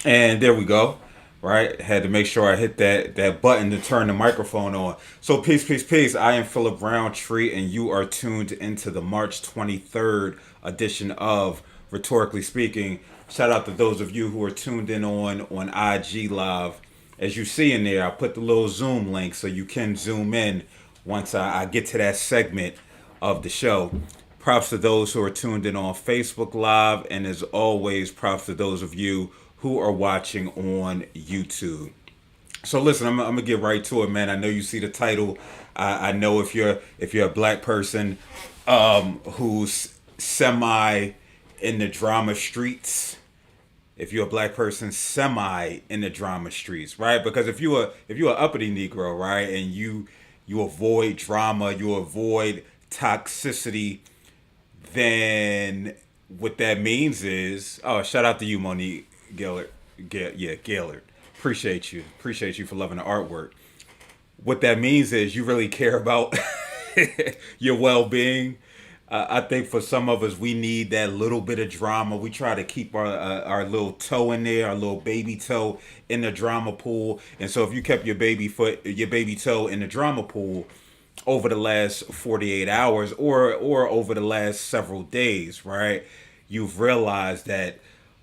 And there we go. Right? Had to make sure I hit that button to turn the microphone on. So peace, peace, peace. I am Phillip Roundtree, and you are tuned into the March 23rd edition of Rhetorically Speaking. Shout out to those of you who are tuned in on IG Live. As you see in there, I put the little Zoom link so you can zoom in once I get to that segment of the show. Props to those who are tuned in on Facebook Live, and as always, props to those of you who are watching on YouTube. So listen, I'm gonna get right to it, man. I know you see the title. I know if you're a black person who's semi in the drama streets, if you're a black person semi in the drama streets, right? Because if you're an uppity Negro, right, and you avoid drama, you avoid toxicity, then what that means is, oh, shout out to you, Monique Gaylord. Gaylord. Appreciate you for loving the artwork. What that means is you really care about your well-being. I think for some of us, we need that little bit of drama. We try to keep our little toe in there, our little baby toe in the drama pool. And so, if you kept your baby toe in the drama pool over the last 48 hours, or over the last several days, right? You've realized that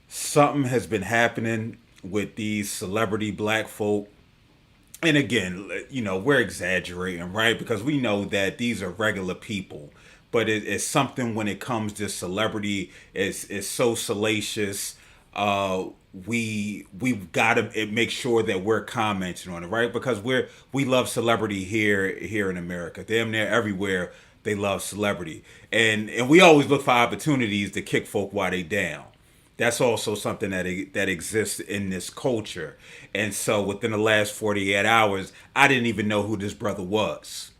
something has been happening with these celebrity black folk. And again, we're exaggerating, right? Because we know that these are regular people, but it's something when it comes to celebrity. It's so salacious. Uh, we've got to make sure that we're commenting on it, right? Because we love celebrity here in America. Damn near everywhere they love celebrity, and we always look for opportunities to kick folk while they down. That's also something that exists in this culture. And so within the last 48 hours, I didn't even know who this brother was.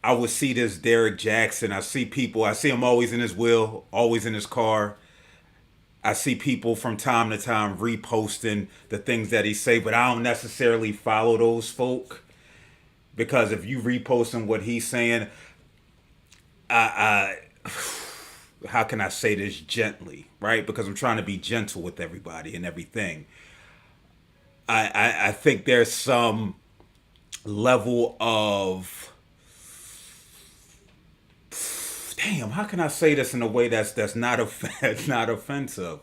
I would see this Derrick Jaxn. I see him always in his wheel, always in his car. I see people from time to time reposting the things that he say, but I don't necessarily follow those folk, because if you reposting what he's saying, I how can I say this gently, right? Because I'm trying to be gentle with everybody and everything. I think there's some level of, damn, how can I say this in a way that's not not offensive?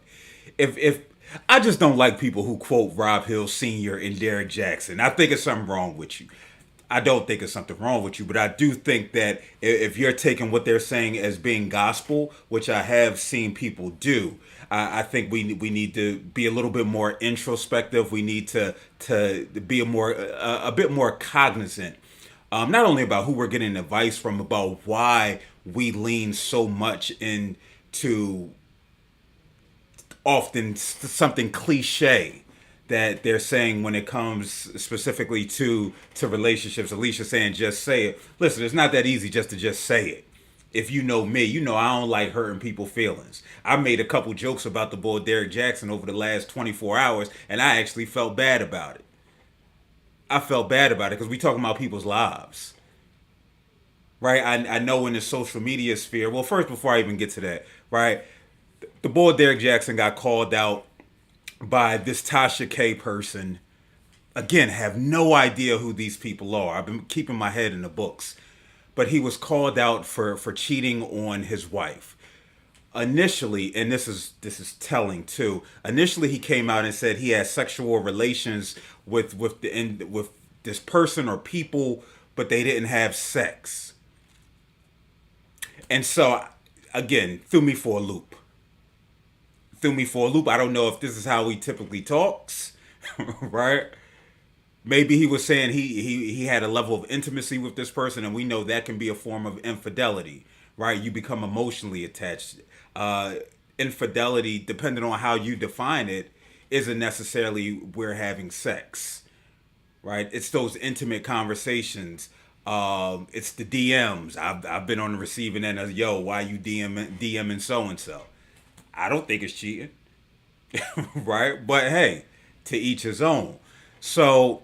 If I just don't like people who quote Rob Hill Sr. and Derrick Jaxn. I think it's something wrong with you. I don't think it's something wrong with you, but I do think that if you're taking what they're saying as being gospel, which I have seen people do, I think we need to be a little bit more introspective. We need to be a bit more cognizant, not only about who we're getting advice from, about why we lean so much into often something cliche that they're saying when it comes specifically to relationships. Alicia saying just say it. Listen, it's not that easy just to just say it. If you know me, you know I don't like hurting people's feelings. I made a couple jokes about the boy Derrick Jaxn over the last 24 hours, and I actually felt bad about it. I felt bad about it because we talking about people's lives, right? I know in the social media sphere. Well, first, before I even get to that, right, the boy Derrick Jaxn got called out by this Tasha K person. Again, have no idea who these people are. I've been keeping my head in the books. But he was called out for cheating on his wife. Initially, and this is telling too. Initially, he came out and said he had sexual relations with this person or people, but they didn't have sex. And so, again, threw me for a loop. Threw me for a loop. I don't know if this is how he typically talks, right? Maybe he was saying he had a level of intimacy with this person, and we know that can be a form of infidelity, right? You become emotionally attached. Uh, Infidelity, depending on how you define it, isn't necessarily we're having sex, right? It's those intimate conversations. It's the DMs. I've been on the receiving end of, yo, why you DMing so and so. I don't think it's cheating, right? But hey, to each his own. So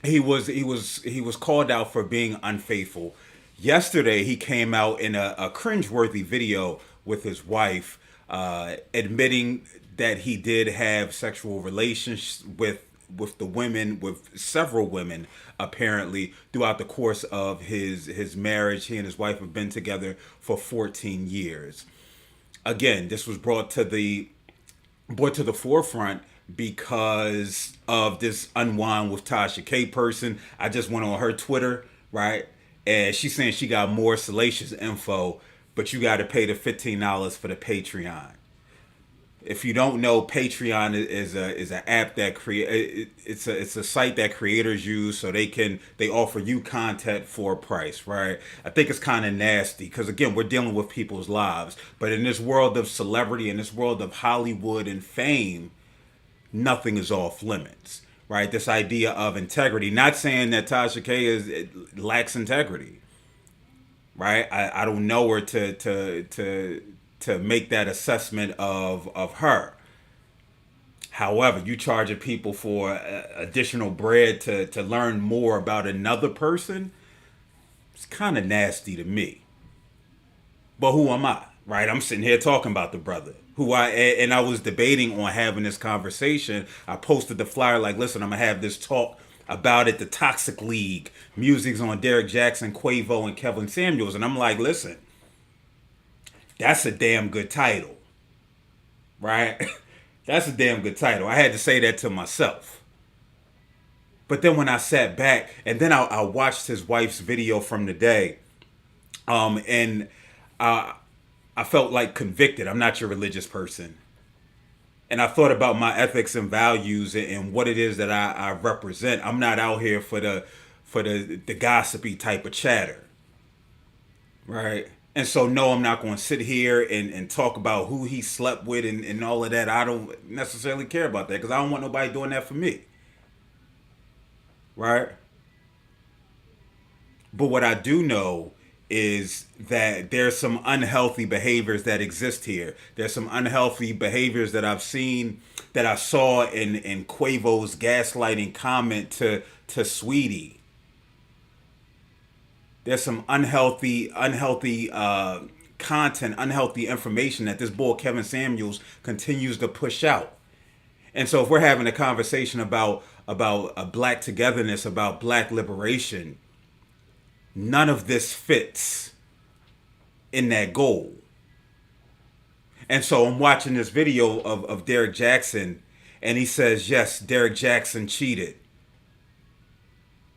he was called out for being unfaithful. Yesterday he came out in a cringeworthy video with his wife, admitting that he did have sexual relations with the women, with several women apparently throughout the course of his marriage. He and his wife have been together for 14 years. Again, this was brought to the forefront because of this unwind with Tasha K person. I just went on her Twitter, right? And she's saying she got more salacious info, but you got to pay the $15 for the Patreon. If you don't know, Patreon is an app that it's a site that creators use so they offer you content for a price, right? I think it's kind of nasty because again, we're dealing with people's lives, but in this world of celebrity, in this world of Hollywood and fame, nothing is off limits, right? This idea of integrity, not saying that Tasha K lacks integrity, right? I don't know her to make that assessment of her. However, you charging people for additional bread to learn more about another person, it's kind of nasty to me. But who am I, right? I'm sitting here talking about the brother and I was debating on having this conversation. I posted the flyer like, listen, I'm gonna have this talk about it, the Toxic League, Musings on Derrick, Jaxn, Quavo, and Kevin Samuels. And I'm like, listen, that's a damn good title, right? That's a damn good title. I had to say that to myself. But then when I sat back, and then I watched his wife's video from the day, and I felt like convicted. I'm not your religious person. And I thought about my ethics and values and what it is that I represent. I'm not out here for the gossipy type of chatter, right? And so, no, I'm not going to sit here and talk about who he slept with and all of that. I don't necessarily care about that because I don't want nobody doing that for me. Right? But what I do know is that there's some unhealthy behaviors that exist here. There's some unhealthy behaviors that I've seen, that I saw in Quavo's gaslighting comment to Sweetie. There's some unhealthy content, unhealthy information that this boy Kevin Samuels continues to push out. And so if we're having a conversation about a black togetherness, about black liberation, none of this fits in that goal. And so I'm watching this video of Derrick Jaxn, and he says, yes, Derrick Jaxn cheated.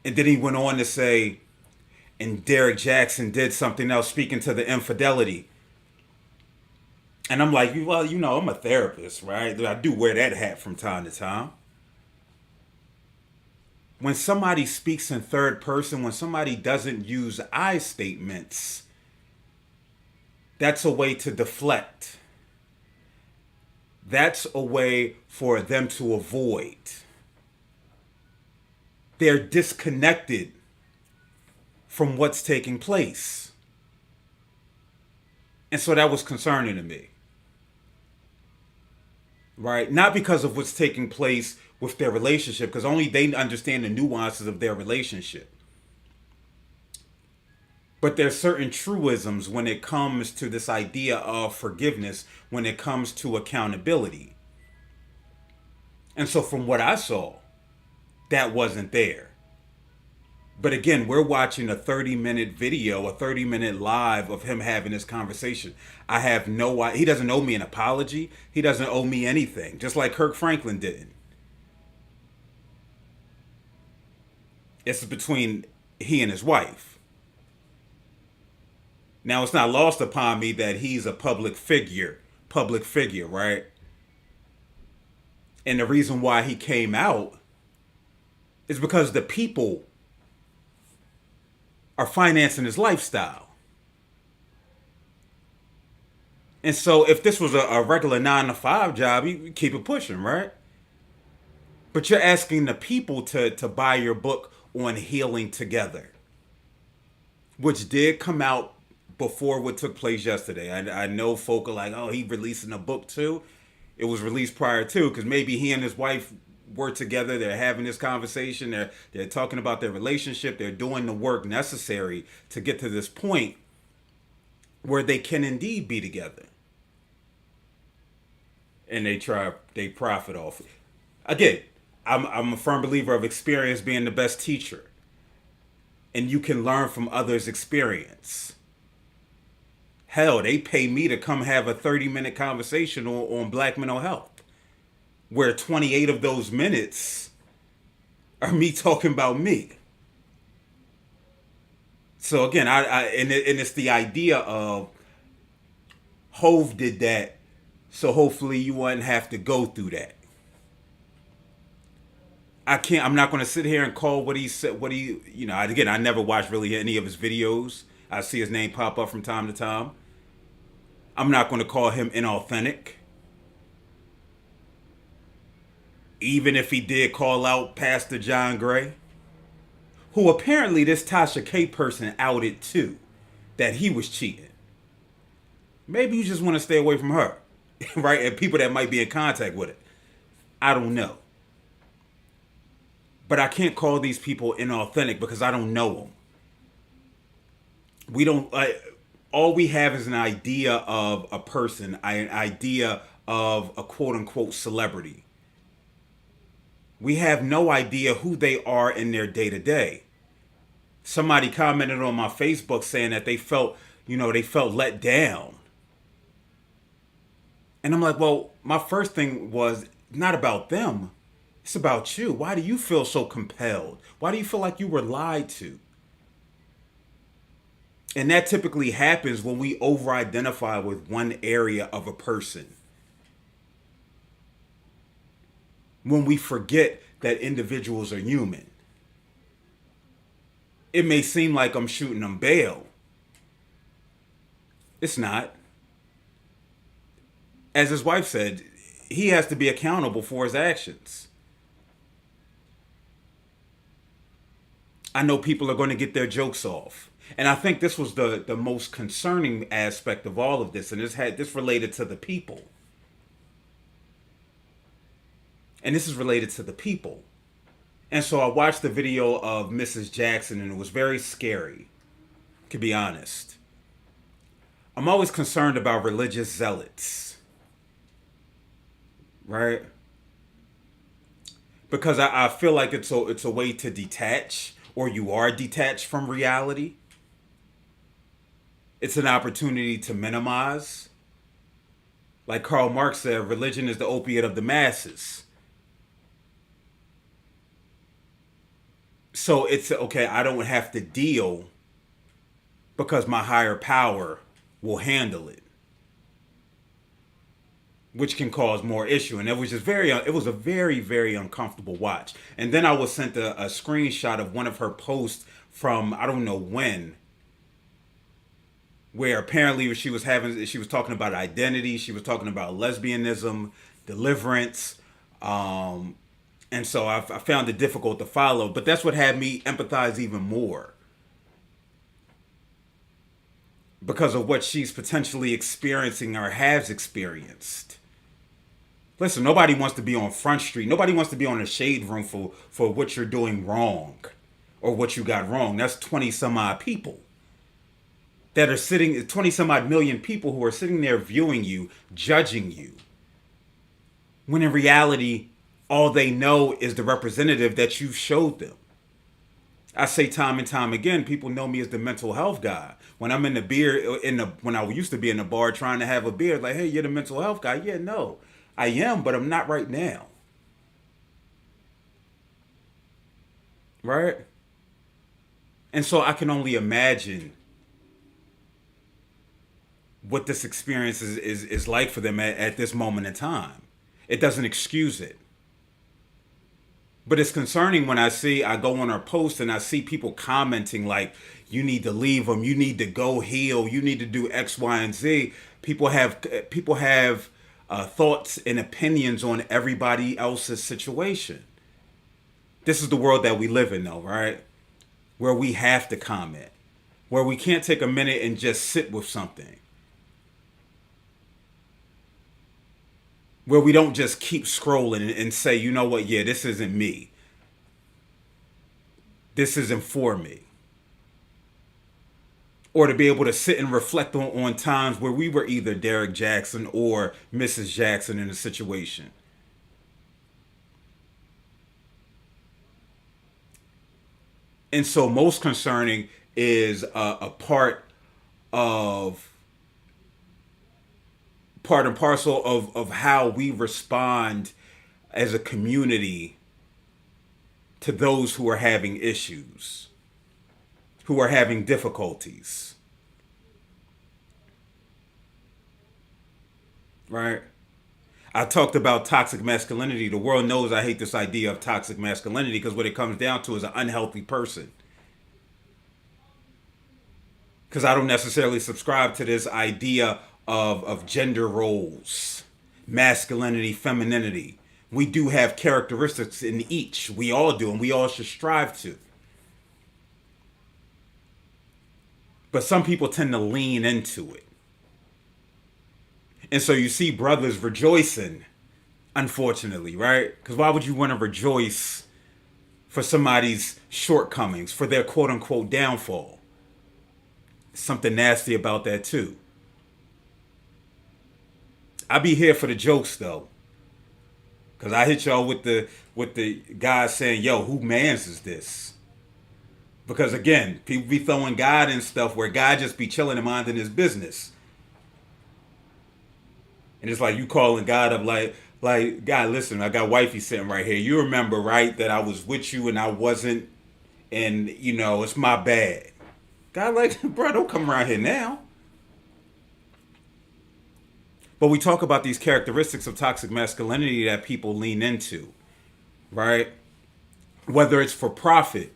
And then he went on to say, and Derrick Jaxn did something else, speaking to the infidelity. And I'm like, well, I'm a therapist, right? I do wear that hat from time to time. When somebody speaks in third person, when somebody doesn't use I statements, that's a way to deflect. That's a way for them to avoid. They're disconnected from what's taking place. And so that was concerning to me. Right? Not because of what's taking place with their relationship, because only they understand the nuances of their relationship. But there's certain truisms when it comes to this idea of forgiveness, when it comes to accountability. And so from what I saw, that wasn't there. But again, we're watching a 30-minute video, a 30-minute live of him having this conversation. I have he doesn't owe me an apology. He doesn't owe me anything, just like Kirk Franklin didn't. It's between he and his wife. Now, it's not lost upon me that he's a public figure, right? And the reason why he came out is because the people are financing his lifestyle. And so if this was a regular 9-to-5 job, you keep it pushing, right? But you're asking the people to buy your book on healing together, which did come out before what took place yesterday. I know folk are like, oh, he releasing a book too. It was released prior to, because maybe he and his wife were together. They're having this conversation. They're talking about their relationship. They're doing the work necessary to get to this point where they can indeed be together. and they profit off it. Again, I'm a firm believer of experience being the best teacher, and you can learn from others' experience. Hell, they pay me to come have a 30-minute conversation on black mental health, where 28 of those minutes are me talking about me. So again, and it's the idea of Hove did that, so hopefully you wouldn't have to go through that. I'm not going to sit here and call what he said. Again, I never watched really any of his videos. I see his name pop up from time to time. I'm not going to call him inauthentic. Even if he did call out Pastor John Gray, who apparently this Tasha K person outed too, that he was cheating. Maybe you just want to stay away from her, right? And people that might be in contact with it. I don't know. But I can't call these people inauthentic because I don't know them. We don't. All we have is an idea of a person, an idea of a quote unquote celebrity. We have no idea who they are in their day to day. Somebody commented on my Facebook saying that they felt let down. And I'm like, well, my first thing was not about them. It's about you. Why do you feel so compelled? Why do you feel like you were lied to? And that typically happens when we over-identify with one area of a person. When we forget that individuals are human. It may seem like I'm shooting them bail. It's not. As his wife said, he has to be accountable for his actions. I know people are going to get their jokes off. And I think this was the most concerning aspect of all of this. And this related to the people. And this is related to the people. And so I watched the video of Mrs. Jaxn, and it was very scary, to be honest. I'm always concerned about religious zealots. Right? Because I feel like it's a way to detach, or you are detached from reality. It's an opportunity to minimize. Like Karl Marx said, religion is the opiate of the masses. So it's okay, I don't have to deal because my higher power will handle it. Which can cause more issue. And it was a very, very uncomfortable watch. And then I was sent a screenshot of one of her posts from, I don't know when, where apparently she was talking about identity, she was talking about lesbianism, deliverance, and so I found it difficult to follow. But that's what had me empathize even more. Because of what she's potentially experiencing or has experienced. Listen, nobody wants to be on Front Street. Nobody wants to be on a shade room for what you're doing wrong. Or what you got wrong. That's 20 some odd people. That are sitting, 20 some odd million people who are sitting there viewing you, judging you. When in reality, all they know is the representative that you showed them. I say time and time again, people know me as the mental health guy. When I'm in the beer, when I used to be in the bar trying to have a beer, like, hey, you're the mental health guy. Yeah, no, I am, but I'm not right now. Right? And so I can only imagine what this experience is like for them at this moment in time. It doesn't excuse it. But it's concerning when I go on our post and I see people commenting like, you need to leave them, you need to go heal, you need to do X, Y, and Z. People have thoughts and opinions on everybody else's situation. This is the world that we live in though, right? Where we have to comment. Where we can't take a minute and just sit with something. Where we don't just keep scrolling and say, you know what, yeah, this isn't me. This isn't for me. or to be able to sit and reflect on times where we were either Derrick Jaxn or Mrs. Jaxn in a situation. And so most concerning is a of part and parcel of how we respond as a community to those who are having issues, who are having difficulties. Right? I talked about toxic masculinity. The world knows I hate this idea of toxic masculinity because what it comes down to is an unhealthy person. Because I don't necessarily subscribe to this idea of gender roles, masculinity, femininity. We do have characteristics in each. We all do, and we all should strive to. But some people tend to lean into it. And so you see brothers rejoicing, unfortunately, right? Because why would you want to rejoice for somebody's shortcomings, for their quote unquote downfall? Something nasty about that too. I be here for the jokes though. Cause I hit y'all with the guys saying, yo, who mans is this? Because again, people be throwing God and stuff where God just be chilling and minding his business. And it's like you calling God up like, God, listen, I got wifey sitting right here. You remember, right, that I was with you and I wasn't, and it's my bad. God, like, bro, don't come around here now. But we talk about these characteristics of toxic masculinity that people lean into, right? Whether it's for profit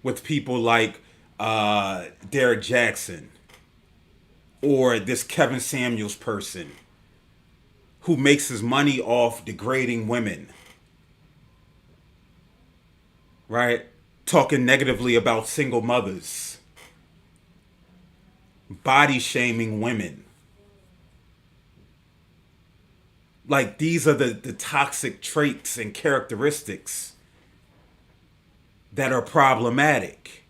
with people like Derrick Jaxn or this Kevin Samuels person who makes his money off degrading women, right? Talking negatively about single mothers, body shaming women. Like, these are the toxic traits and characteristics that are problematic.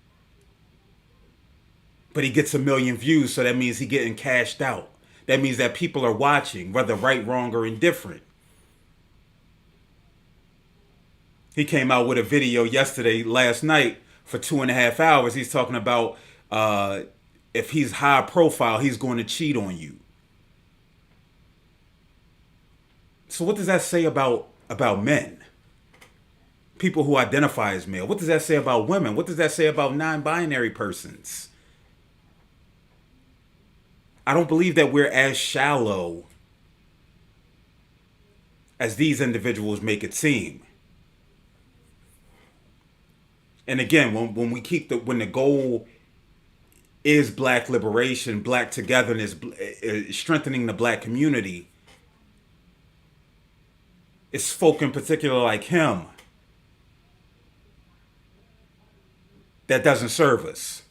But he gets 1 million views, so that means he's getting cashed out. That means that people are watching, whether right, wrong, or indifferent. He came out with a video last night, for 2.5 hours. He's talking about if he's high profile, he's going to cheat on you. So what does that say about men? People who identify as male. What does that say about women? What does that say about non-binary persons? I don't believe that we're as shallow as these individuals make it seem. And again, when the goal is black liberation, black togetherness, strengthening the black community, it's folk in particular like him that doesn't serve us.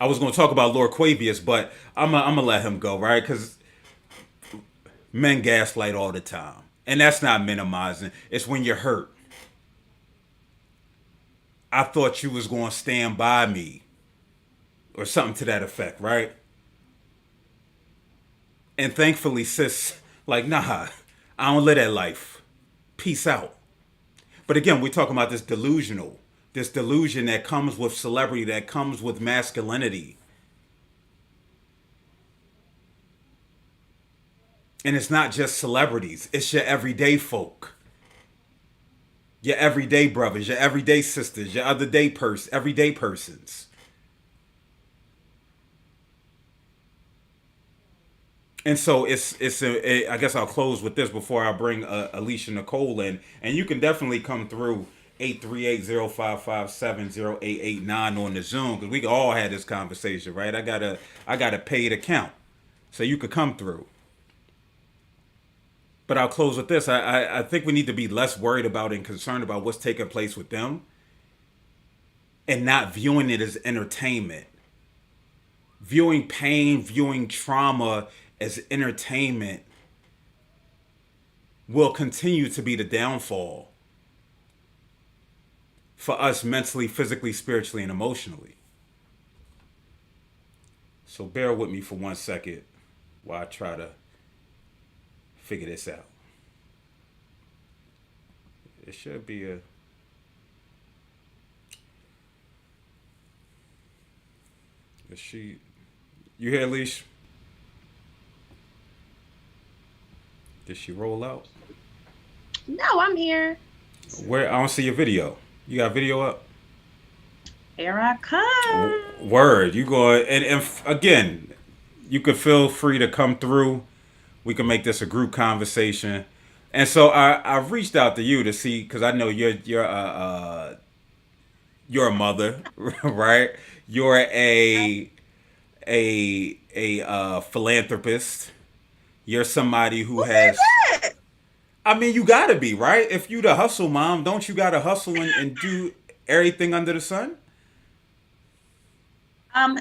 I was going to talk about Lord Quavius, but I'm gonna let him go, right? Because men gaslight all the time. And that's not minimizing. It's when you're hurt. I thought you was going to stand by me. Or something to that effect, right? And thankfully, sis, like, nah, I don't live that life. Peace out. But again, we're talking about this delusion that comes with celebrity, that comes with masculinity. And it's not just celebrities. It's your everyday folk. Your everyday brothers, your everyday sisters, your everyday persons. And so I guess I'll close with this before I bring Alicia Nicole in. And you can definitely come through 838-0557-0889 on the Zoom, because we all had this conversation, right? I got a paid account, so you could come through. But I'll close with this. I think we need to be less worried about and concerned about what's taking place with them and not viewing it as entertainment. Viewing pain, viewing trauma as entertainment will continue to be the downfall for us mentally, physically, spiritually, and emotionally. So bear with me for 1 second while I try to figure this out. It should be a. Is she? You here, Leash? Did she roll out? No, I'm here. Where I don't see your video. You got video up? Here I come. Word. You go and again, you could feel free to come through. We can make this a group conversation. And so I've reached out to you to see because I know you're a mother, right? You're a philanthropist. You're somebody who Who said has. that? I mean, you gotta be right. If you the hustle mom, don't you gotta hustle and do everything under the sun?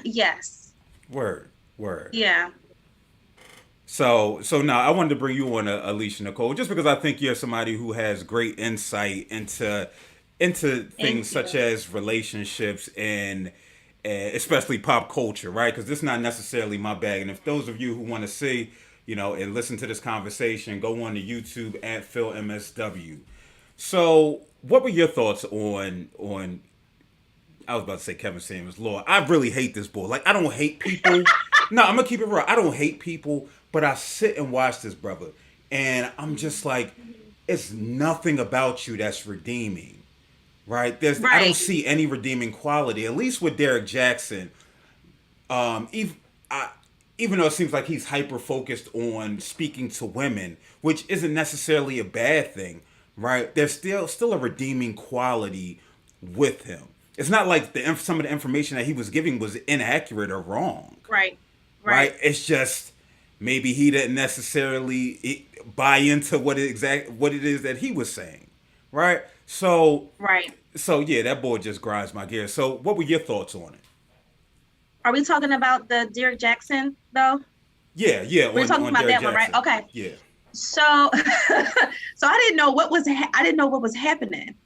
Yes. Word, word. Yeah. So now I wanted to bring you on, Alicia Nicole, just because I think you're somebody who has great insight into Thank things such you. as relationships and especially pop culture, right? Because this is not necessarily my bag. And if those of you who want to see, and listen to this conversation, go on to YouTube at Phil MSW. So, what were your thoughts on? I was about to say Kevin Samuels. Lord, I really hate this boy. Like, I don't hate people. No, I'm gonna keep it real. I don't hate people, but I sit and watch this brother, and I'm just like, it's nothing about you that's redeeming, right? I don't Right. see any redeeming quality. At least with Derrick Jaxn, even I, even though it seems like he's hyper focused on speaking to women, which isn't necessarily a bad thing, right? There's still a redeeming quality with him. It's not like some of the information that he was giving was inaccurate or wrong, Right. right? Right. It's just maybe he didn't necessarily buy into what it is that he was saying, right? Right. So yeah, that boy just grinds my gears. So what were your thoughts on it? Are we talking about the Derrick Jackson though? Yeah, yeah, We're talking on about Derrick that one, right? Jaxn. Okay. Yeah. So so I didn't know what was happening.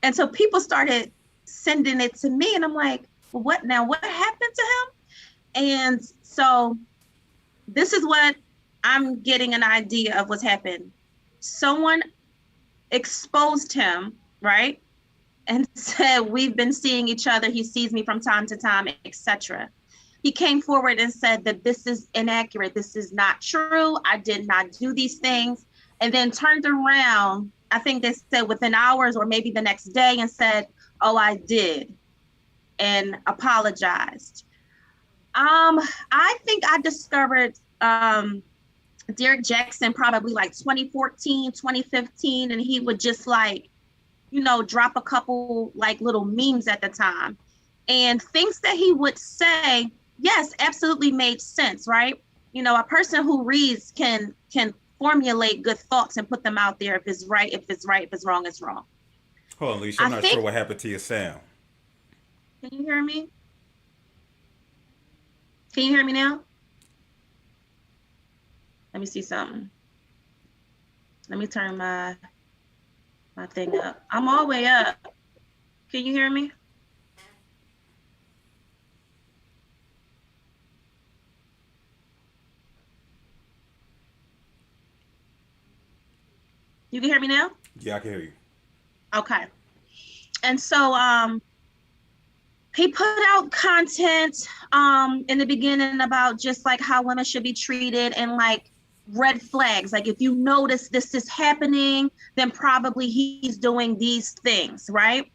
And so people started sending it to me and I'm like, well, what now? What happened to him? And so this is what I'm getting an idea of what's happened. Someone exposed him, right? And said, we've been seeing each other. He sees me from time to time, etc. He came forward and said that this is inaccurate. This is not true. I did not do these things. And then turned around, I think they said within hours or maybe the next day and said, oh, I did and apologized. I think I discovered Derrick Jaxn probably like 2014, 2015, and he would just like, drop a couple like little memes at the time. And things that he would say, yes, absolutely made sense, right? A person who reads can formulate good thoughts and put them out there if it's right, if it's right, if it's wrong, it's wrong. Hold on, Alicia. I'm I not sure think, what happened to your sound. can you hear me? Can you hear me now? Let me see something. Let me turn my thing up. I'm all the way up. Can you hear me? You can hear me now? Yeah, I can hear you. Okay. And so he put out content in the beginning about just like how women should be treated and like red flags. Like if you notice this is happening, then probably he's doing these things, right?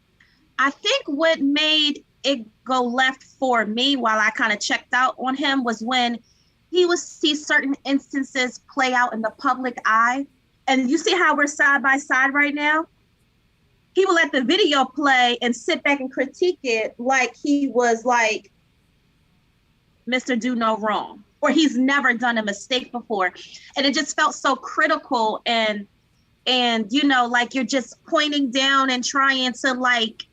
I think what made it go left for me while I kind of checked out on him was when he would see certain instances play out in the public eye. And you see how we're side by side right now? He would let the video play and sit back and critique it like he was like Mr. Do No Wrong, or he's never done a mistake before. And it just felt so critical and like you're just pointing down and trying to like,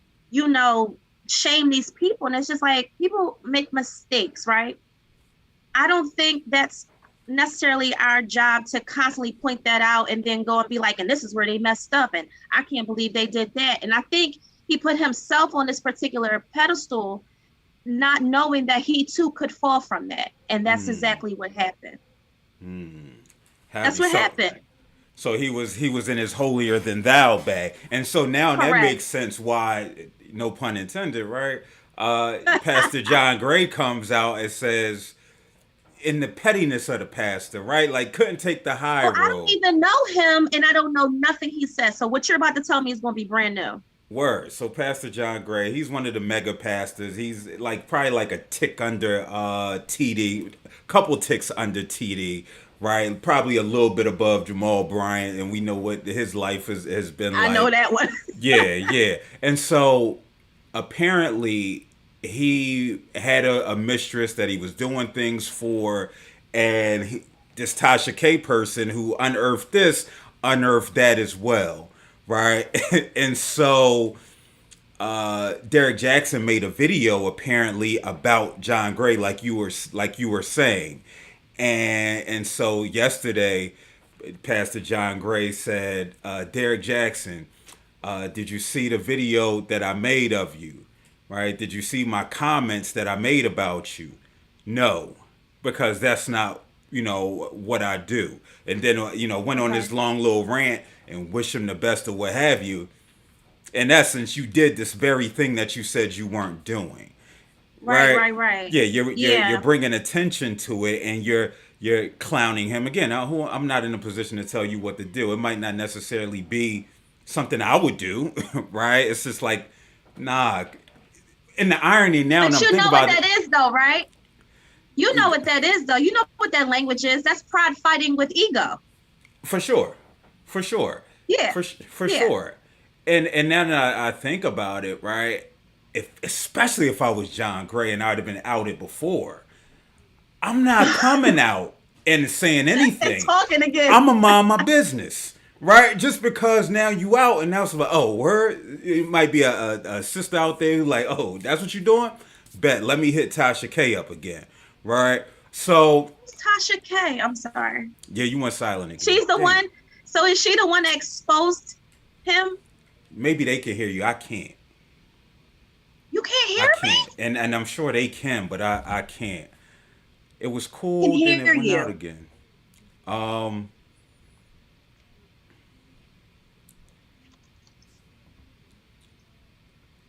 shame these people. And it's just like people make mistakes, right? I don't think that's necessarily our job to constantly point that out and then go and be like, and this is where they messed up. And I can't believe they did that. And I think he put himself on this particular pedestal, not knowing that he too could fall from that. And that's Mm, exactly what happened. mm. That's Have you what so? happened. So he was in his holier than thou bag, and so now that Correct. makes sense why, no pun intended, right? Pastor John Gray comes out and says, in the pettiness of the pastor, right? Like couldn't take the high Well, I don't road. even know him and I don't know nothing he says. So what you're about to tell me is going to be brand new. Word. So Pastor John Gray, he's one of the mega pastors. He's like probably like a tick under TD, couple ticks under TD, right? Probably a little bit above Jamal Bryant, and we know what his life has been I know like. that one. Yeah, yeah. And so apparently he had a mistress that he was doing things for, and this Tasha K person who unearthed this unearthed that as well, right? And so Derrick Jaxn made a video apparently about John Gray, like you were saying, and so yesterday, Pastor John Gray said, Derrick Jaxn, did you see the video that I made of you? Right? Did you see my comments that I made about you? No, because that's not what I do. And then went on Okay. this long little rant and wish him the best or what have you. In essence, you did this very thing that you said you weren't doing, Right, right? right, right. Yeah, you're Yeah. bringing attention to it, and you're clowning him again. Now, I'm not in a position to tell you what to do. It might not necessarily be something I would do, right? It's just like, nah. And the irony now, and But I'm you thinking know what about it, that is though, right? You know what that is though. You know what that language is. That's pride fighting with ego. for sure, for sure, Yeah. for Yeah. sure. And now that I think about it, right? If especially if I was John Gray and I'd have been outed before, I'm not coming out and saying And anything. talking again. I'm a mind my business, right? Just because now you out and now it's like, oh, word. It might be a sister out there who like, oh, that's what you doing. Bet let me hit Tasha K up again, right? So Tasha K. I'm sorry. yeah, you went silent again. She's the Dang, one. So is she the one that exposed him? maybe they can hear you. I can't. You can't I hear can't, me? and I'm sure they can, but I can't. It was I can cool, then it hear went out you. again. Um,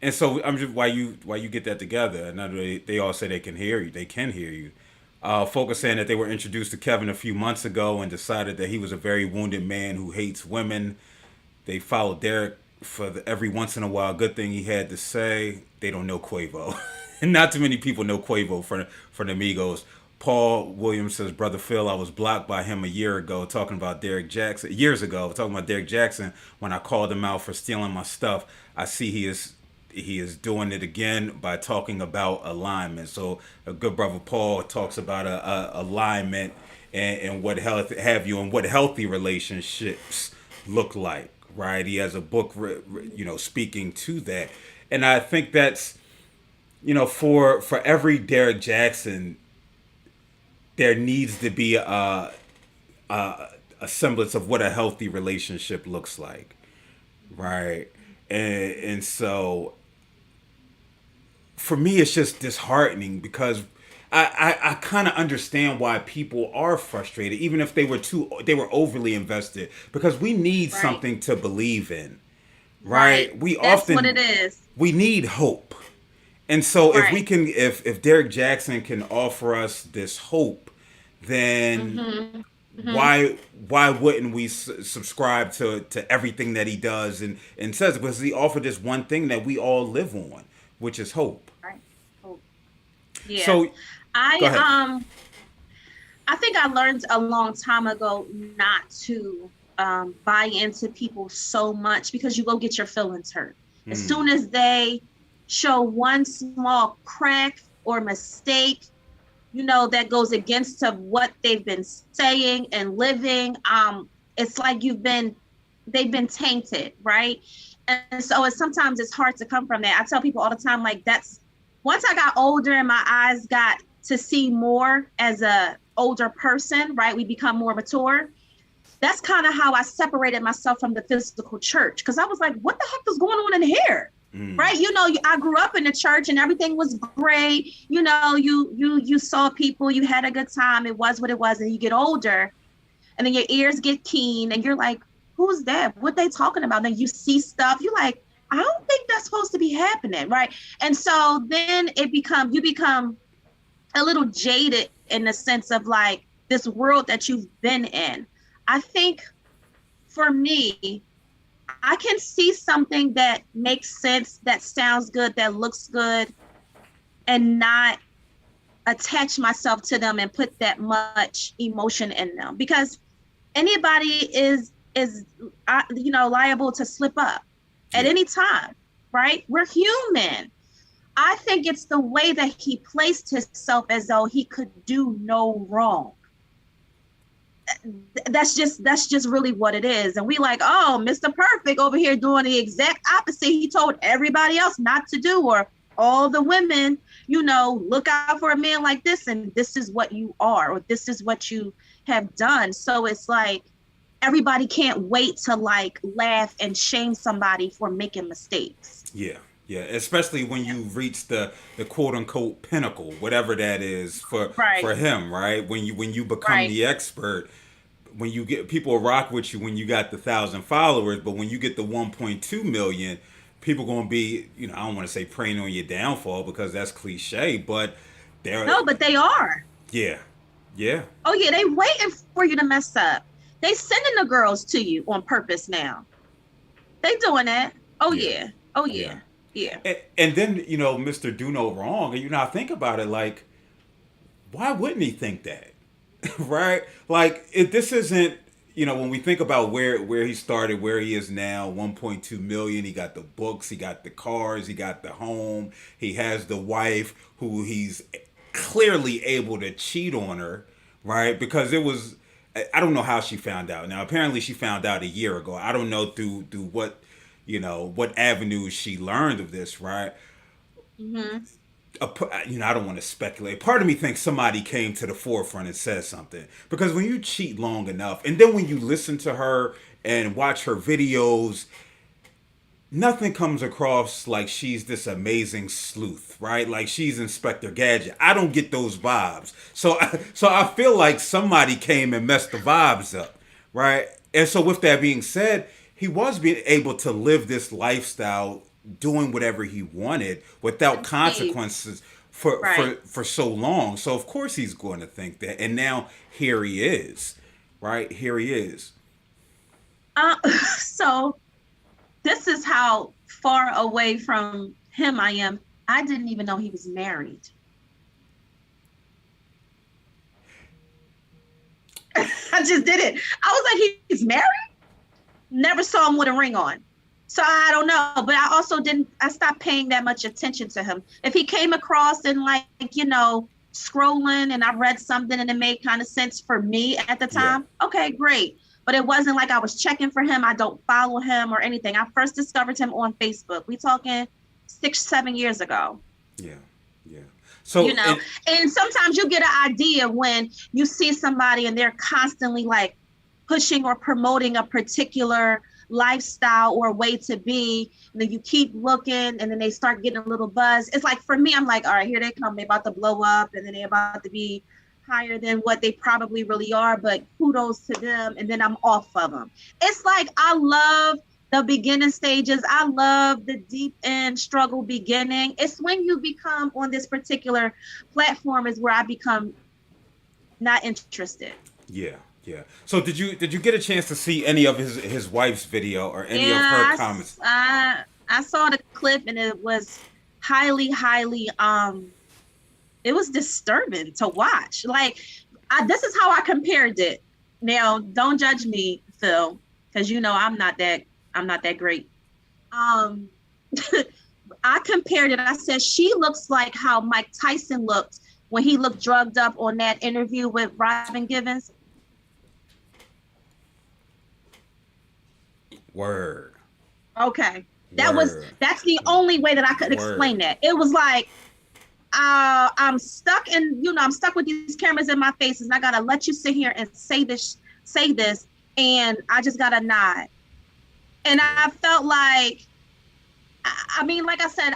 And so I'm just why you get that together. And they all say they can hear you. They can hear you. Folks saying that they were introduced to Kevin a few months ago and decided that he was a very wounded man who hates women. They followed Derrick for every once in a while good thing he had to say. They don't know Quavo. And not too many people know Quavo for the Migos. Paul Williams says, Brother Phil, I was blocked by him a year ago talking about Derrick Jaxn. Years ago, talking about Derrick Jaxn when I called him out for stealing my stuff. I see he is doing it again by talking about alignment. So a good brother Paul talks about a alignment and what health have you and what healthy relationships look like. Right? He has a book, speaking to that, and I think that's for every Derrick Jaxn, there needs to be a semblance of what a healthy relationship looks like, right? And so for me, it's just disheartening because I kind of understand why people are frustrated, even if they were overly invested, because we need Right. something to believe in, Right. right? We That's what it often is. we need hope, and so if we Right. can, if Derrick Jaxn can offer us this hope, then Mm-hmm. Mm-hmm. why wouldn't we subscribe to everything that he does and says, because he offered this one thing that we all live on, which is hope. Right. Oh, yeah. So I go ahead. I think I learned a long time ago not to buy into people so much because you go get your feelings hurt. As soon Hmm. as they show one small crack or mistake, that goes against of what they've been saying and living, it's like they've been tainted, right? And so sometimes it's hard to come from that. I tell people all the time, like, that's once I got older and my eyes got to see more as a older person, right? We become more mature. That's kind of how I separated myself from the physical church, because I was like, what the heck is going on in here? right? You know, I grew up in the church and everything was great. You know, you saw people, you had a good time. It was what it was. And you get older and then your ears get keen and you're like, who's that? What they talking about? Then you see stuff. You're like, I don't think that's supposed to be happening, right? And so then you become a little jaded in the sense of like this world that you've been in. I think for me, I can see something that makes sense, that sounds good, that looks good, and not attach myself to them and put that much emotion in them, because anybody is liable to slip up at any time, right? We're human. I think it's the way that he placed himself as though he could do no wrong. That's just really what it is. And we like, oh, Mr. Perfect over here doing the exact opposite he told everybody else not to do, or all the women, look out for a man like this, and this is what you are, or this is what you have done. So it's like everybody can't wait to like laugh and shame somebody for making mistakes. Yeah, especially when you reach the quote unquote pinnacle, whatever that is for him, right? When you become the expert, when you get people rock with you when you got the 1,000 followers, but when you get the 1.2 million, people gonna be, I don't want to say preying on your downfall because that's cliche, but but they are. Yeah. Oh yeah, they waiting for you to mess up. They sending the girls to you on purpose now. They doing that. Oh yeah. Yeah. And then, Mr. Do No Wrong, and I think about it like, why wouldn't he think that? Right? Like, this isn't, when we think about where he started, where he is now, 1.2 million, he got the books, he got the cars, he got the home, he has the wife who he's clearly able to cheat on her, right? Because I don't know how she found out. Now, apparently she found out a year ago. I don't know through what, what avenues she learned of this, right? Mm-hmm. I don't want to speculate. Part of me thinks somebody came to the forefront and said something. Because when you cheat long enough, and then when you listen to her and watch her videos, nothing comes across like she's this amazing sleuth, right? Like she's Inspector Gadget. I don't get those vibes. So I feel like somebody came and messed the vibes up, right? And so with that being said, he was being able to live this lifestyle doing whatever he wanted without consequences for so long. So of course he's going to think that. And now here he is, right? Here he is. So this is how far away from him I am. I didn't even know he was married. I just did it. I was like, he's married? Never saw him with a ring on. So I don't know, but I stopped paying that much attention to him. If he came across and scrolling and I read something and it made kind of sense for me at the time, okay, great. But it wasn't like I was checking for him. I don't follow him or anything. I first discovered him on Facebook. We talking 6-7 years ago. Yeah. So, and sometimes you get an idea when you see somebody and they're constantly like pushing or promoting a particular lifestyle or way to be, and then you keep looking and then they start getting a little buzz. It's like, for me, I'm like, all right, here they come. They're about to blow up and then they're about to be higher than what they probably really are, but kudos to them. And then I'm off of them. It's like, I love the beginning stages. I love the deep end struggle beginning. It's when you become on this particular platform is where I become not interested. Yeah. So did you get a chance to see any of his wife's video or any of her comments? I saw the clip and it was highly, it was disturbing to watch. Like, this is how I compared it. Now, don't judge me, Phil, because I'm not that great. I compared it. I said she looks like how Mike Tyson looked when he looked drugged up on that interview with Robin Givens. Word. Okay. That's the only way that I could explain that. It was like, I'm stuck with these cameras in my face and I gotta let you sit here and say this, and I just gotta nod. And I felt like I mean, like I said,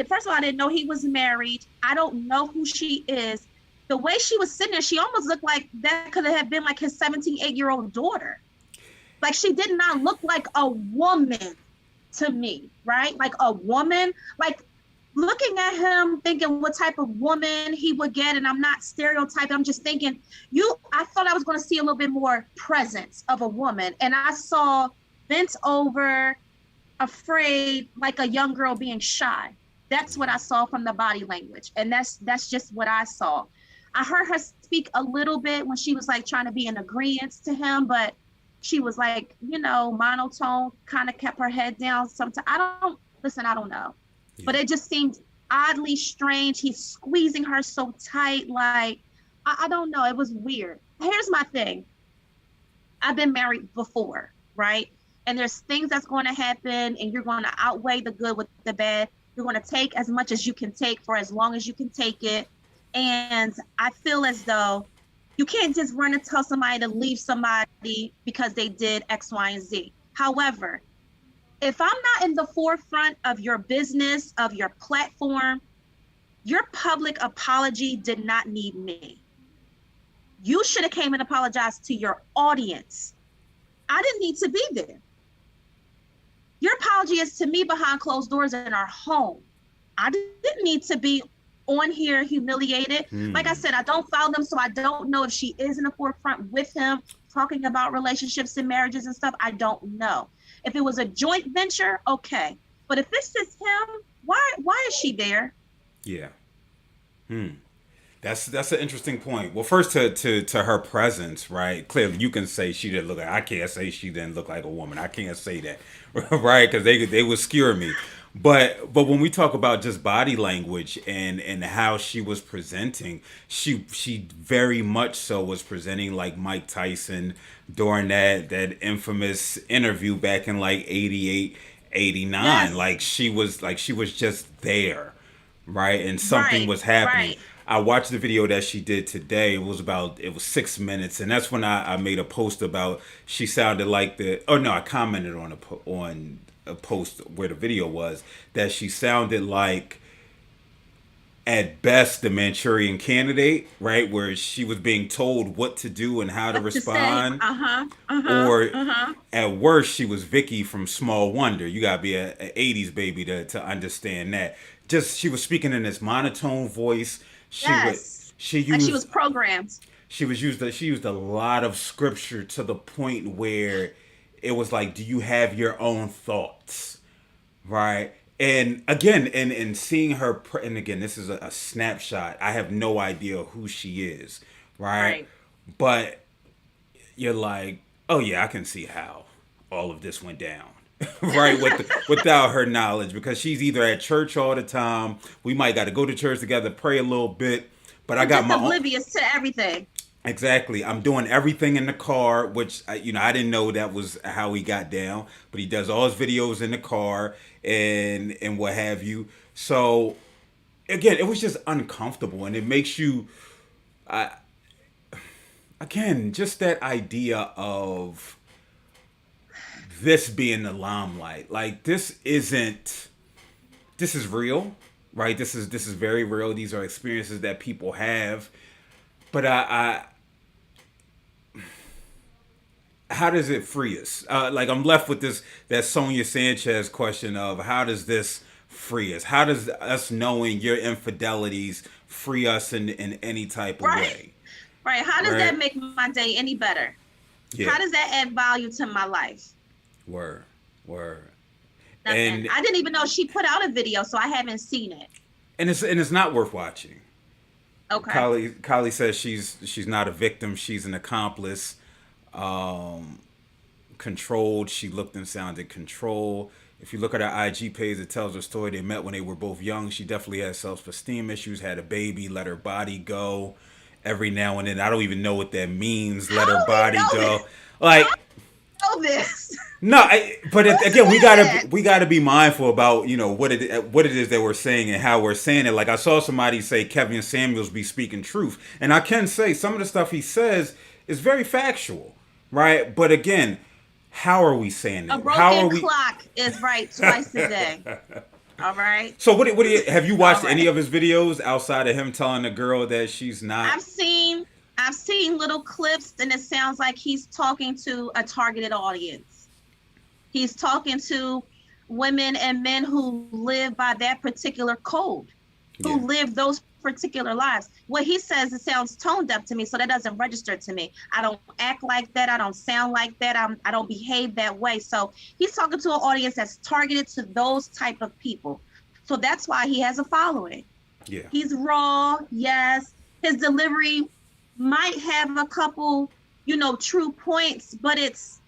first of all, I didn't know he was married. I don't know who she is. The way she was sitting there, she almost looked like that could have been like his 17, 8-year-old daughter. Like she did not look like a woman to me, right? Like a woman, like looking at him, thinking what type of woman he would get. And I'm not stereotyping. I'm just thinking, I thought I was going to see a little bit more presence of a woman. And I saw bent over, afraid, like a young girl being shy. That's what I saw from the body language. And that's just what I saw. I heard her speak a little bit when she was like trying to be in agreement to him, but she was like, monotone, kind of kept her head down. Sometimes I don't know. Yeah. But it just seemed oddly strange. He's squeezing her so tight. Like, I don't know. It was weird. Here's my thing. I've been married before, right? And there's things that's going to happen and you're going to outweigh the good with the bad. You're going to take as much as you can take for as long as you can take it. And I feel as though you can't just run and tell somebody to leave somebody because they did X, Y, and Z. However, if I'm not in the forefront of your business, of your platform, your public apology did not need me. You should have came and apologized to your audience. I didn't need to be there. Your apology is to me behind closed doors in our home. I didn't need to be on here humiliated. Like I said, I don't follow them, so I don't know if she is in the forefront with him talking about relationships and marriages and stuff. I don't know. If it was a joint venture, okay. But if it's just him, why is she there? Yeah. That's an interesting point. Well, first to her presence, right? Clearly, you can say she didn't look like. I can't say she didn't look like a woman. I can't say that, right? Because they would skewer me. But when we talk about just body language and how she was presenting, she very much so was presenting like Mike Tyson during that infamous interview back in like 88, 89. Yes. Like she was just there, right? And something was happening. Right. I watched the video that she did today. It was 6 minutes, and that's when I made a post about she sounded like I commented on a post where the video was that she sounded like at best the Manchurian Candidate, right, where she was being told what to do and how to respond, or at worst she was Vicky from Small Wonder. You gotta be a 80s baby to understand that. Just she was speaking in this monotone voice. She was programmed. She used a lot of scripture to the point where it was like, do you have your own thoughts, right? And again, and seeing her, and again, this is a snapshot. I have no idea who she is, right? But you're like, oh yeah, I can see how all of this went down. Right, without her knowledge, because she's either at church all the time. We might got to go to church together, pray a little bit, but I got my oblivious to everything. Exactly, I'm doing everything in the car, which I didn't know that was how he got down, but he does all his videos in the car and what have you. So again, it was just uncomfortable, and it makes you, again, just that idea of this being the limelight. Like this is real, right? This is very real. These are experiences that people have. But how does it free us? Like I'm left with that Sonia Sanchez question of how does this free us? How does us knowing your infidelities free us in any type of way? Right. How does that make my day any better? Yeah. How does that add value to my life? Word. Nothing. And I didn't even know she put out a video, so I haven't seen it. And it's not worth watching. Okay. Kylie says she's not a victim, she's an accomplice. Controlled. She looked and sounded controlled. If you look at her IG page, it tells her story. They met when they were both young. She definitely has self-esteem issues, had a baby, let her body go every now and then. I don't even know what that means, let her body go. Like, this. No, but again, we gotta be mindful about what it is that we're saying and how we're saying it. Like I saw somebody say Kevin Samuels be speaking truth, and I can say some of the stuff he says is very factual, right? But again, how are we saying A that? How are broken we? clock is right twice a day. All right. So what do you have you All watched any right. of his videos outside of him telling the girl that she's not? I've seen I've seen little clips and it sounds like he's talking to a targeted audience. He's talking to women and men who live by that particular code, Yeah. who live those particular lives. What he says, it sounds tone deaf to me, so that doesn't register to me. I don't act like that. I don't sound like that. I don't behave that way. So he's talking to an audience that's targeted to those type of people. So that's why he has a following. Yeah. He's raw, yes. His delivery might have a couple, true points, but it's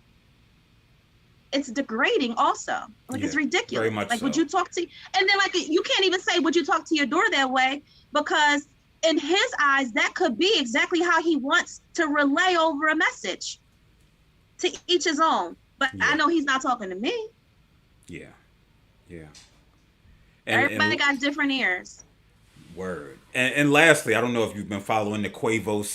degrading also. Like, it's Yeah. Very ridiculous. much Like, would so. you talk to, and then like you can't even say would you talk to your door that way, because in his eyes that could be exactly how he wants to relay over a message. To each his own. But I Yeah. know he's not talking to me. Yeah. Yeah. Everybody And got different ears. word. And lastly, I don't know if you've been following the Quavo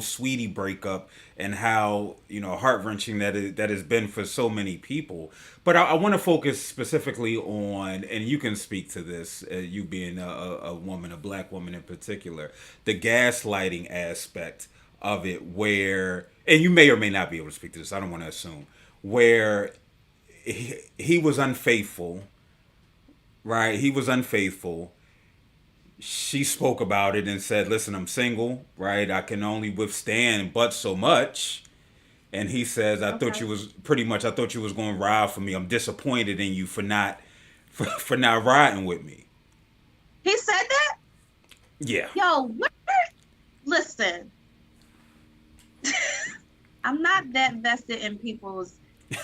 Sweetie breakup and how heart wrenching that has been for so many people. But I want to focus specifically on, and you can speak to this, you being a woman, a black woman in particular, the gaslighting aspect of it, where, and you may or may not be able to speak to this. I don't want to assume where he was unfaithful, right? He was unfaithful. She spoke about it and said, "Listen, I'm single, right? I can only withstand but so much." And he says, "I thought you Okay. was pretty much. I thought you was going to ride for me. I'm disappointed in you for not, for not riding with me." He said that? Yeah, Yo, listen, I'm not that vested in people's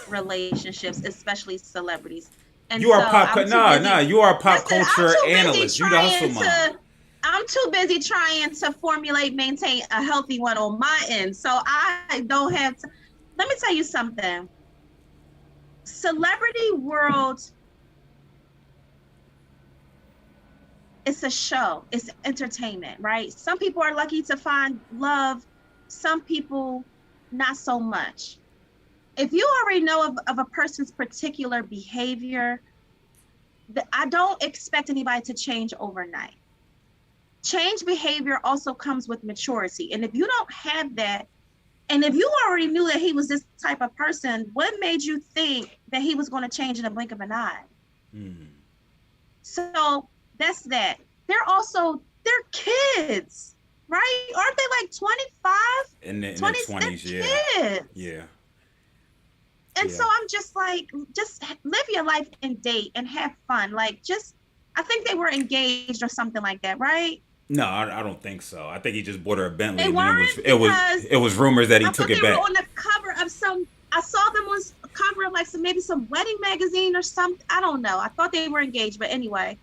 relationships, especially celebrities. And you are so pop. I'm too Nah. busy. You are a pop Listen, culture analyst. You the hustle mom. I'm too busy trying to maintain a healthy one on my end. So I don't have to. Let me tell you something. Celebrity world, it's a show, it's entertainment, right? Some people are lucky to find love, some people not so much. If you already know of a person's particular behavior, I don't expect anybody to change overnight. Change behavior also comes with maturity. And if you don't have that, and if you already knew that he was this type of person, what made you think that he was going to change in a blink of an eye? Mm. So that's that. They're kids, right? Aren't they like 25? In the 20, 20s, yeah, kids. yeah, And yeah. so I'm just like, just live your life and date and have fun. Like, just, I think they were engaged or something like that, right? No, I don't think so. I think he just bought her a Bentley, They and then weren't, because it was rumors that he I took thought it they were back. on the cover of I saw them on a cover of like maybe some wedding magazine or something. I don't know. I thought they were engaged, but anyway,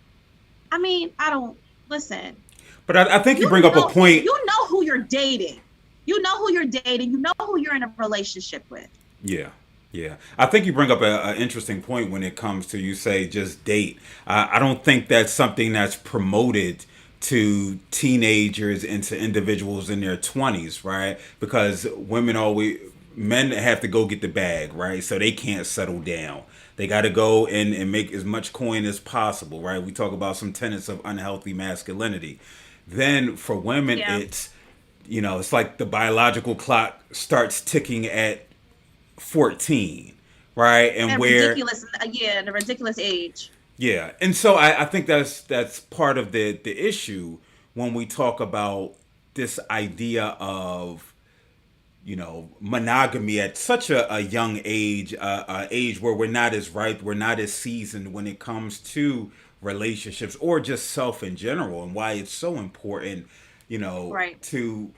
I mean, I don't, listen, But I think you you bring up a know, point. you know who you're dating. You know who you're dating. You know who you're in a relationship with. Yeah, yeah. I think you bring up an interesting point when it comes to, you say just date. I don't think that's something that's promoted to teenagers and to individuals in their 20s, right? Because men have to go get the bag, right? So they can't settle down. They got to go and make as much coin as possible, right? We talk about some tenets of unhealthy masculinity. Then for women, Yeah. it's like the biological clock starts ticking at 14, right? And And where, ridiculous, yeah, the ridiculous age. yeah, and so I think that's part of the issue when we talk about this idea of monogamy at such a young age, age where we're not as ripe, we're not as seasoned when it comes to relationships or just self in general, and why it's so important, Right. to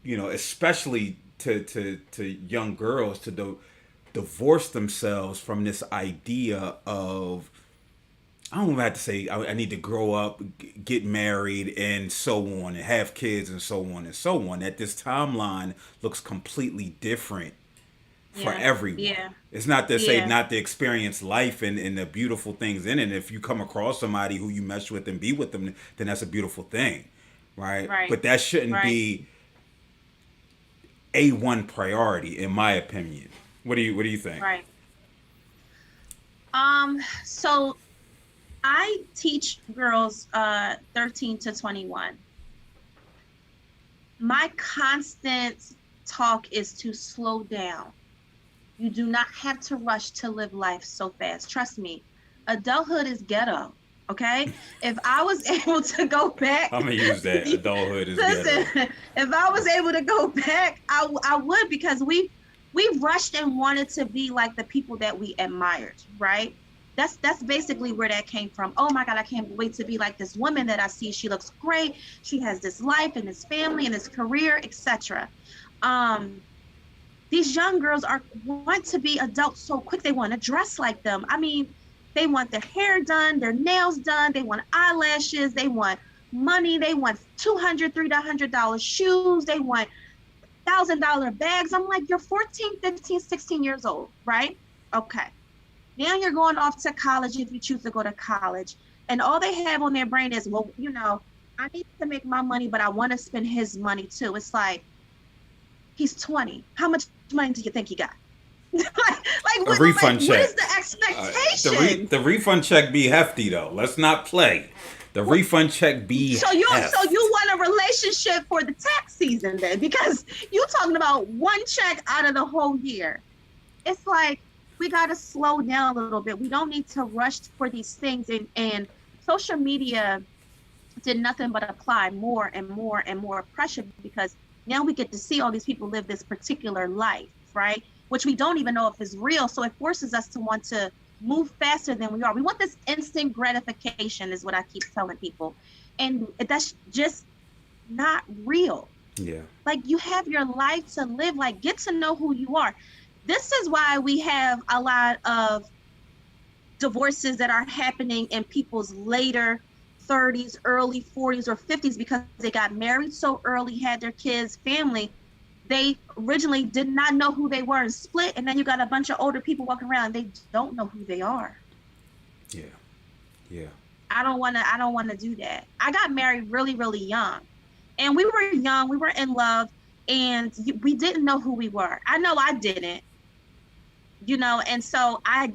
especially to young girls to divorce themselves from this idea of, I don't even have to say I need to grow up, get married, and so on, and have kids, and so on and so on. That this timeline looks completely different for Yeah. everyone. Yeah. It's not to say Yeah. not to experience life and the beautiful things in it. If you come across somebody who you mesh with and be with them, then that's a beautiful thing, right? Right. But that shouldn't Right. be A1 priority, in my opinion. What do you think? Right. So I teach girls 13 to 21. My constant talk is to slow down. You do not have to rush to live life so fast. Trust me, adulthood is ghetto. Okay. If I was able to go back, I'm gonna use that. Adulthood is listen, ghetto. if I was able to go back, I would, because we rushed and wanted to be like the people that we admired, right? That's basically where that came from. Oh my God, I can't wait to be like this woman that I see. She looks great. She has this life and this family and this career, etc. Um, these young girls are want to be adults so quick. They want to dress like them. I mean, they want their hair done, their nails done, they want eyelashes, they want money, they want $200 $300 shoes, they want $1,000 bags. I'm like, you're 14 15 16 years old, right? Okay, now you're going off to college if you choose to go to college, and all they have on their brain is, well, I need to make my money, but I want to spend his money too. It's like, he's 20. How much money do you think he got? A refund What check. is the expectation? The refund check be hefty though. Let's not play. The refund check be So heft. you want a relationship for the tax season then? Because you talking about one check out of the whole year. It's like, we got to slow down a little bit. We don't need to rush for these things, and social media did nothing but apply more and more and more pressure, because now we get to see all these people live this particular life, right? Which we don't even know if it's real. So it forces us to want to move faster than we are. We want this instant gratification, is what I keep telling people. And that's just not real. Yeah. Like, you have your life to live. Like, get to know who you are. This is why we have a lot of divorces that are happening in people's later 30s, early 40s or 50s, because they got married so early, had their kids, family. They originally did not know who they were and split, and then you got a bunch of older people walking around and they don't know who they are. Yeah. Yeah. I don't want to do that. I got married really, really young. And we were young, we were in love, and we didn't know who we were. I know I didn't, and so I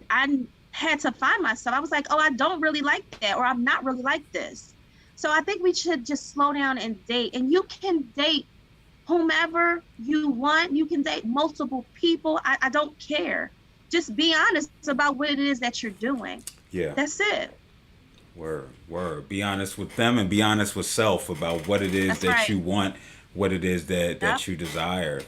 had to find myself. I was like, oh, I don't really like that, or I'm not really like this. So I think we should just slow down and date. And you can date whomever you want. You can date multiple people. I don't care. Just be honest about what it is that you're doing. Yeah. That's it. Word. Be honest with them and be honest with self about what it is That's that right. you want, what it is that Yep. you desire.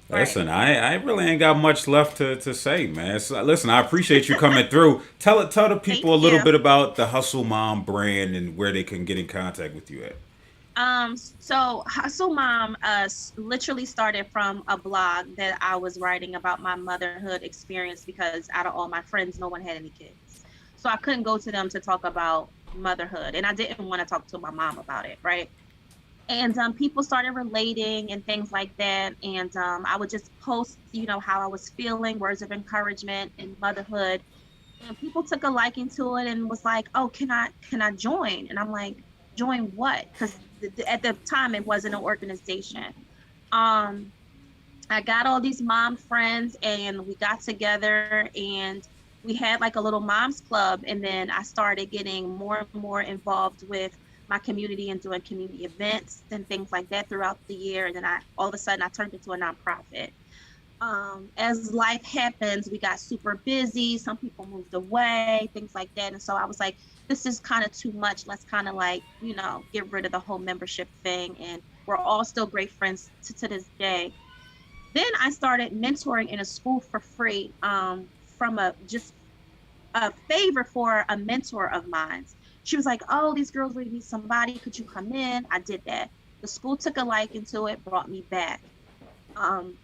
Right. Listen, I really ain't got much left to say, man. So, listen, I appreciate you coming through. Tell the Thank people a little you. bit about the Hustle Mom brand and where they can get in contact with you at. So Hustle Mom literally started from a blog that I was writing about my motherhood experience, because out of all my friends, no one had any kids. So I couldn't go to them to talk about motherhood, and I didn't want to talk to my mom about it, right? And people started relating and things like that, and I would just post, how I was feeling, words of encouragement and motherhood, and people took a liking to it and was like, oh, can I join? And I'm like, join what? Because at the time it wasn't an organization. um I got all these mom friends, and we got together and we had like a little moms club, and then I started getting more and more involved with my community and doing community events and things like that throughout the year. And then I all of a sudden I turned into a nonprofit. As life happens, we got super busy. Some people moved away, things like that. And so I was like, this is kind of too much. Let's kind of like, get rid of the whole membership thing. And we're all still great friends to this day. Then I started mentoring in a school for free, from a favor for a mentor of mine. She was like, oh, these girls really need somebody. Could you come in? I did that. The school took a liking to it, brought me back. Um,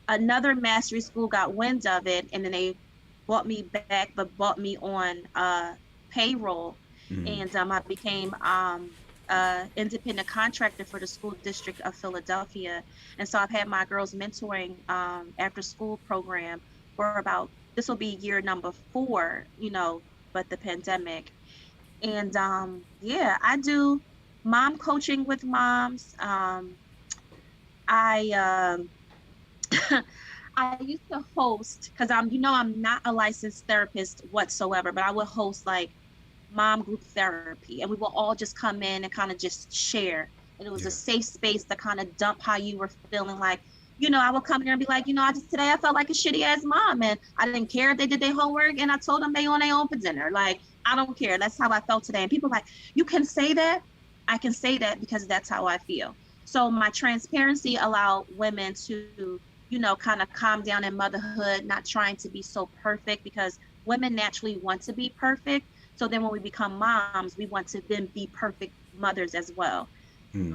Another mastery school got wind of it, and then they bought me back, but bought me on payroll. Mm. And I became independent contractor for the school district of Philadelphia. And so I've had my girls mentoring after school program for about, this will be year number 4, but the pandemic. And yeah, I do mom coaching with moms. I I used to host because I'm not a licensed therapist whatsoever, but I would host like mom group therapy, and we will all just come in and kind of just share. And it was a Yeah. safe space to kind of dump how you were feeling. Like, I would come in there and be like, today I felt like a shitty ass mom, and I didn't care if they did their homework, and I told them they on their own for dinner. Like, I don't care. That's how I felt today. And people are like, you can say that. I can say that because that's how I feel. So my transparency allowed women to, kind of calm down in motherhood, not trying to be so perfect because women naturally want to be perfect. So then when we become moms, we want to then be perfect mothers as well. Hmm.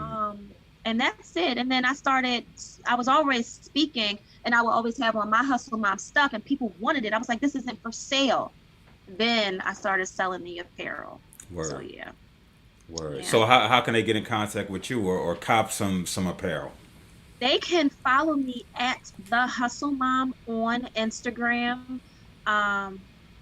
And that's it. And then I was always speaking, and I would always have on my hustle mom stuff, and people wanted it. I was like, this isn't for sale. Then I started selling the apparel. So Word. yeah. Word. Yeah. So how can they get in contact with you or cop some apparel? They can follow me at the Hustle Mom on Instagram. Um,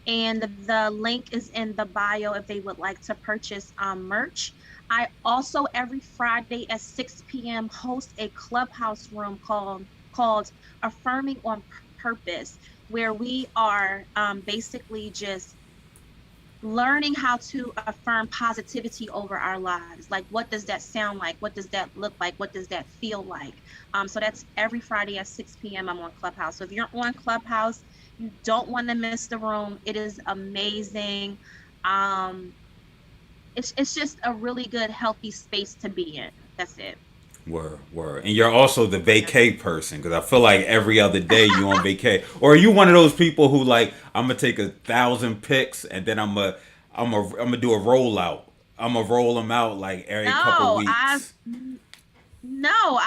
and the link is in the bio if they would like to purchase merch. I also every Friday at 6 p.m. host a clubhouse room called Affirming on Purpose, where we are basically just learning how to affirm positivity over our lives. Like, what does that sound like? What does that look like? What does that feel like? So that's every Friday at 6 p.m. I'm on Clubhouse. So if you're on Clubhouse, you don't want to miss the room. It is amazing. Um, it's just a really good, healthy space to be in. That's it. Word, word. And you're also the Yeah. vacay person because I feel like every other day you on vacay. Or are you one of those people who like I'm gonna take 1,000 pics and then I'm gonna do a rollout. I'm gonna roll them out like every couple No, weeks.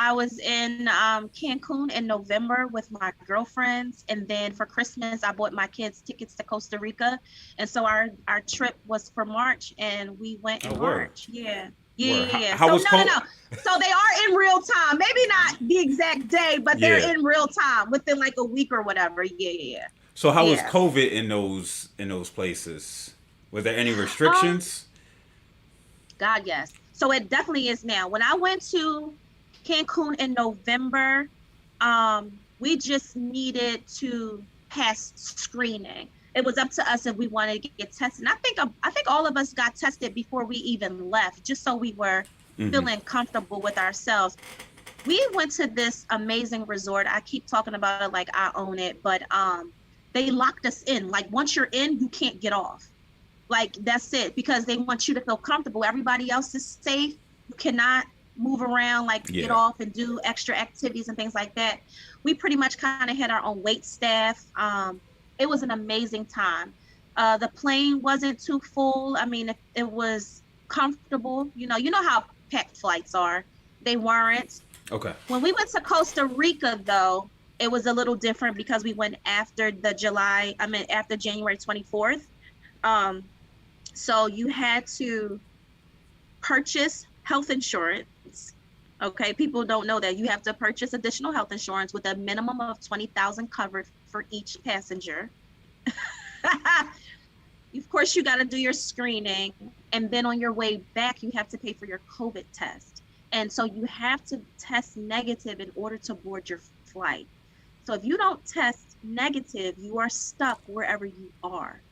I was in Cancun in November with my girlfriends, and then for Christmas I bought my kids tickets to Costa Rica, and so our trip was for March, and we went in Oh, word, March. Yeah, yeah, word. yeah, yeah. How So was no, no, cold? no. So they are in real time. Maybe not the exact day, but they're Yeah. in real time within like a week or whatever. Yeah, yeah, So how was yeah. COVID in those places? Was there any Yeah. restrictions? God, yes. So it definitely is now. When I went to Cancun in November, we just needed to pass screening. It was up to us if we wanted to get tested. And I think all of us got tested before we even left, just so we were Mm-hmm. feeling comfortable with ourselves. We went to this amazing resort. I keep talking about it like I own it, but they locked us in. Like once you're in, you can't get off. Like that's it because they want you to feel comfortable. Everybody else is safe. You cannot move around, like get Yeah. off and do extra activities and things like that. We pretty much kind of had our own wait staff. It was an amazing time. The plane wasn't too full. I mean, it was comfortable. You know how packed flights are. They weren't. Okay. When we went to Costa Rica, though, it was a little different because we went after after January 24th. Um, so you had to purchase health insurance. Okay, people don't know that you have to purchase additional health insurance with a minimum of 20,000 covered for each passenger. Of course, you got to do your screening, and then on your way back, you have to pay for your COVID test. And so you have to test negative in order to board your flight. So if you don't test negative, you are stuck wherever you are.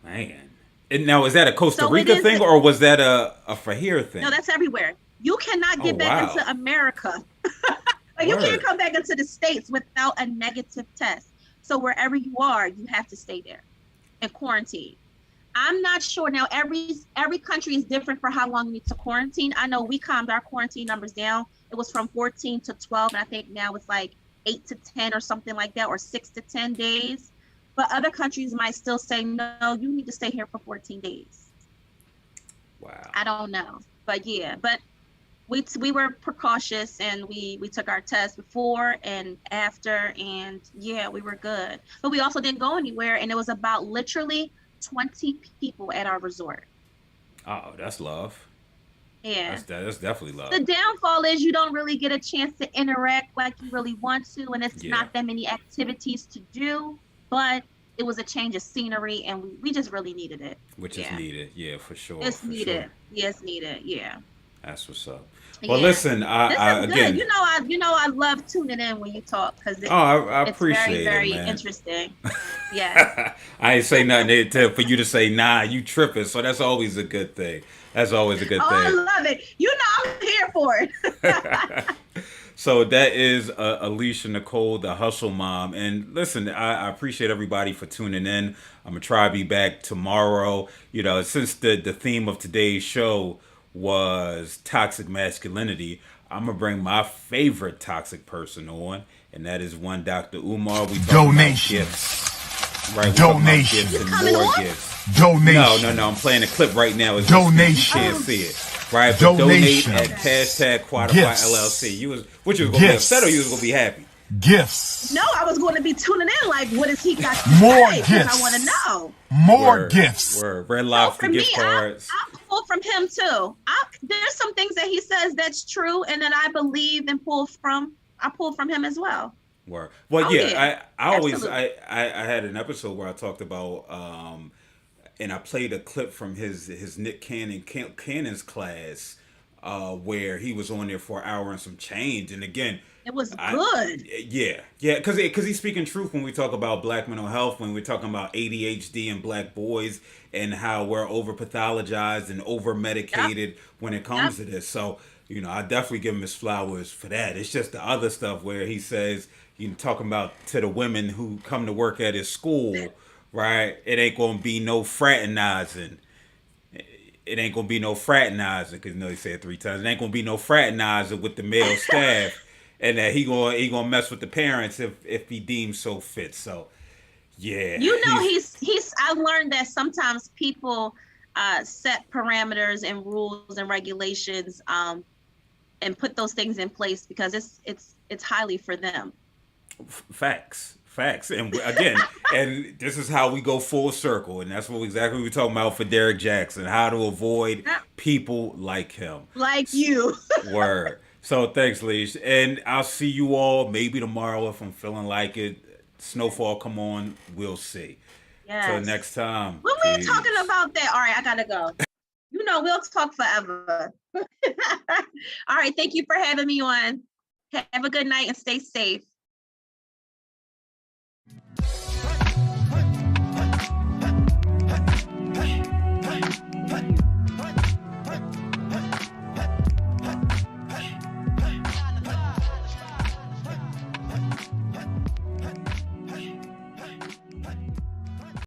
Man. And now is that a Costa So it Rica is thing or was that a for here no, thing? that's everywhere. You cannot Oh get back wow. into America. Like you can't Word. come back into the States without a negative test. So wherever you are, you have to stay there and quarantine. I'm not sure now. Every country is different for how long you need to quarantine. I know we calmed our quarantine numbers down. It was from 14 to 12, and I think now it's like 8 to 10 or something like that, or 6 to 10 days. But other countries might still say no. You need to stay here for 14 days. Wow. I don't know, but yeah, but we were precautious and we took our test before and after, and yeah, we were good. But we also didn't go anywhere, and it was about literally 20 people at our resort. Oh, that's love. Yeah. That's definitely The love. downfall is you don't really get a chance to interact like you really want to, and it's Yeah. not that many activities to do, but it was a change of scenery, and we just really needed it. Which is Yeah. needed. Yeah, for sure. It's For sure. needed. Yes, needed. Yeah. That's what's up. Well, Yeah, listen, this I is good. again, I love tuning in when you talk because oh, I it's very, appreciate it, very man. interesting. Yes. I ain't say nothing for you to say, nah, you tripping. So that's always a good thing. That's always a good Oh, I thing. love it. I'm here for it. So that is Alicia Nicole, the hustle mom. And listen, I appreciate everybody for tuning in. I'm gonna try to be back tomorrow. You know, since the theme of today's show was toxic masculinity, I'm gonna bring my favorite toxic person on, and that is one Dr. Umar. We talking about gifts. Right, we talking about gifts He's and coming more on. gifts. No. I'm playing a clip right now. As donation. You can't see it, right? But donate at hashtag Quadify LLC. You was gonna be upset or you was gonna be happy? Gifts. No, I was going to be tuning in. Like, what has he got to More say? gifts. I want to know. More gifts. Red Lobster gift cards. I pull from him too. There's some things that he says that's true, and that I believe and pull from. I pull from him as well. Well, Oh, yeah. yeah. I always Absolutely. I had an episode where I talked about and I played a clip from his Nick Cannon's class where he was on there for an hour and some change. And again, It was good. yeah, because he's speaking truth when we talk about black mental health, when we're talking about ADHD and black boys, and how we're over pathologized and over medicated when it comes to this. So, you know, I definitely give him his flowers for that. It's just the other stuff where he says, you know, talking about to the women who come to work at his school, right? It ain't gonna be no fraternizing. It ain't gonna be no fraternizing, because you know he said it 3 times. It ain't gonna be no fraternizing with the male staff, and that he gonna mess with the parents if he deems so fit. So yeah, He's. I learned that sometimes people set parameters and rules and regulations, and put those things in place because it's highly for them. Facts, and again, and this is how we go full circle, and that's what exactly we're talking about for Derrick Jaxn, how to avoid people like him, Like you. word. So thanks, Leash, and I'll see you all maybe tomorrow if I'm feeling like it. Snowfall, come on, we'll see. Till Yes. next time. When we talking about that, all right, I gotta go. We'll talk forever. All right, thank you for having me on. Have a good night and stay safe.